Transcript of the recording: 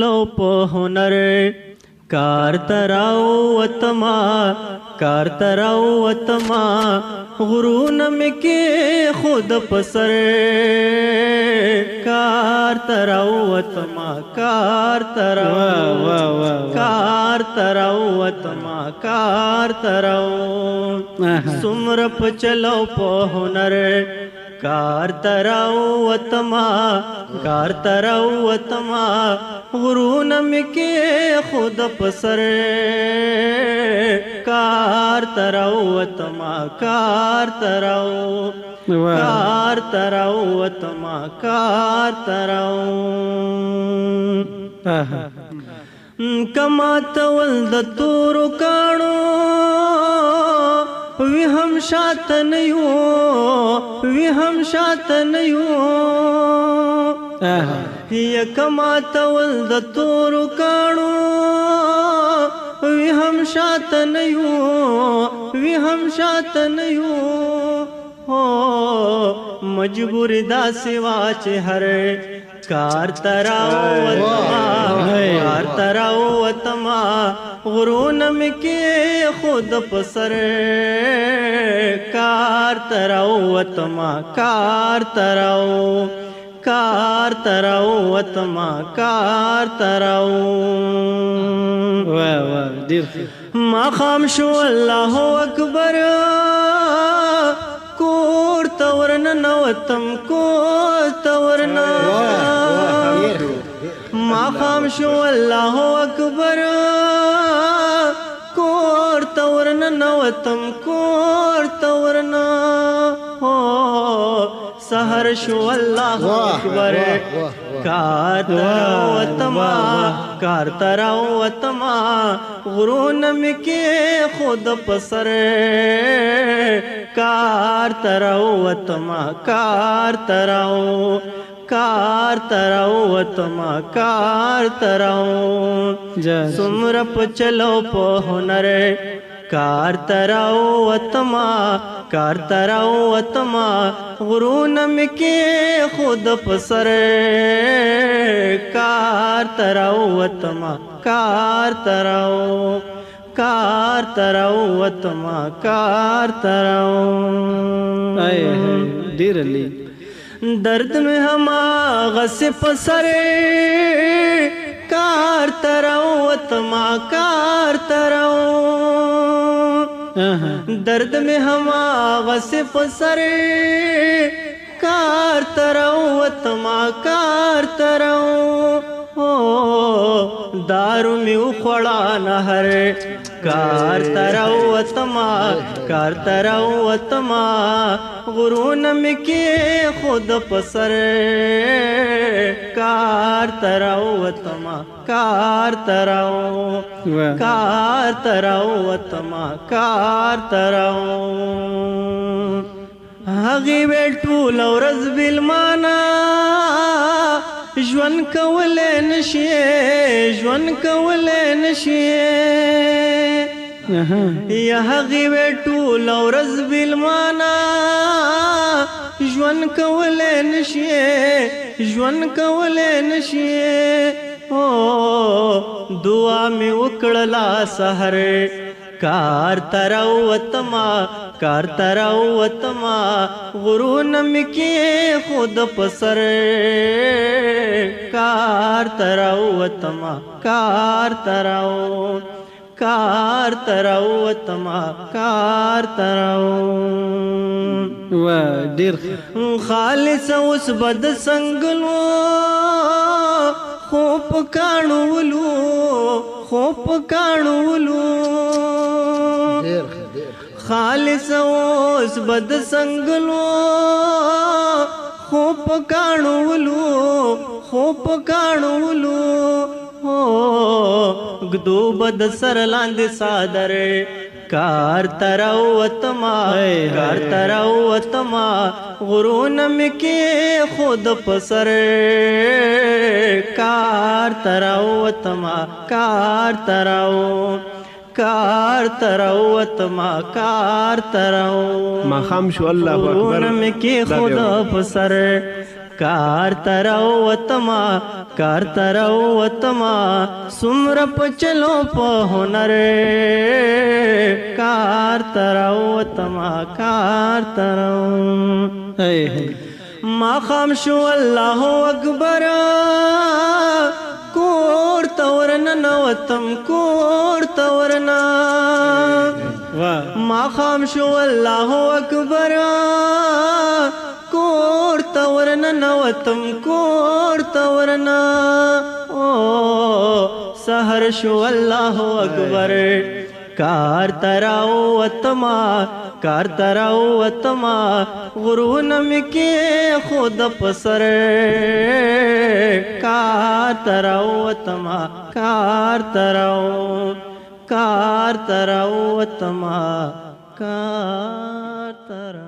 लो په هنر کار تراو وتما کار تراو وتما غرون مکی خود پسر کار تراو وتما کار تراو کار تراو وتما کار تراو سمر پچلو په هنر کار تراو وتما کار تراو وتما غرون مکی خود پسر کار تراو وتما کار تراو کار تراو وتما کار تراو کما تول د تورو کانو وی هم شاتن یو وی هم شاتن یو یا کما تول د تورو کانو وی هم شاتن یو وی هم شاتن یو مجبور دا سوا چه هر کار تراو وتما کار تراو وتما غرون مکی خود پسر کار تراو وتما کار تراو کار تراو وتما کار تراو ما خام شو الله اکبر کور تورن نوتم کور تورن ما خام شو الله اکبر کور تورن نوتم کور تورن سحر شو الله اکبر کار تراو وتما کار تراو وتما غرون مکی خود پسر کار تراو وتما کار تراو کار تراو وتما کار تراو سمر پچلو په هنر کار تراو وتما کار تراو وتما غرون مکی خود پسر کار تراو وتما کار تراو کار تراو وتما کار تراو ډیر علی درد میں ہم غص پسر کار تراو وتما کار تراو درد میں ہم غص پسر کار تراو وتما کار تراو دارو می اخوڑا نہر کار تراو وتما کار تراو وتما غرون مکی خود پسر کار تراو وتما کار تراو کار تراو وتما کار تراو هغی بیٹول ورز بالمانا ژوند کولای نشي ژوند کولای نشي یا هغې وې ټوله ورځ بالمانا ژوند کولای نشي ژوند کولای نشي دعا مې وکړله سحر کار تراو وتما کار تراو وتما غرون مکی خود پسر کار تراو وتما کار تراو کار تراو وتما کار تراو ډیر خالص اوس بد سنگلو خوب کانولو خوب کانولو خالص اوس بد سنگلو خوب کانولو خوب کانولو گدو بد سر لاندې صادر کار تراو وتما کار تراو وتما غرون مکی خود پسر کار تراو وتما کار تراو کار تراو وتما کار تراو ما خام شو الله اکبر غرون مکی خود پسر कार तरावतमा कार तरावतमा सुमर पचलो पहुनर कार तरावतमा कार तराव माखाम शो अल्लाह अकबर कोर तवरन नवतम कोर तवरना माखाम शो अल्लाह अकबर कोर तवरन नवतम कोर तवरना ओ सहर शो अल्लाह अकबर कार तरावतमा कार तरावतमा गुरुनम के खुद पसर कार तरावतमा कार तरावतमा कार तरा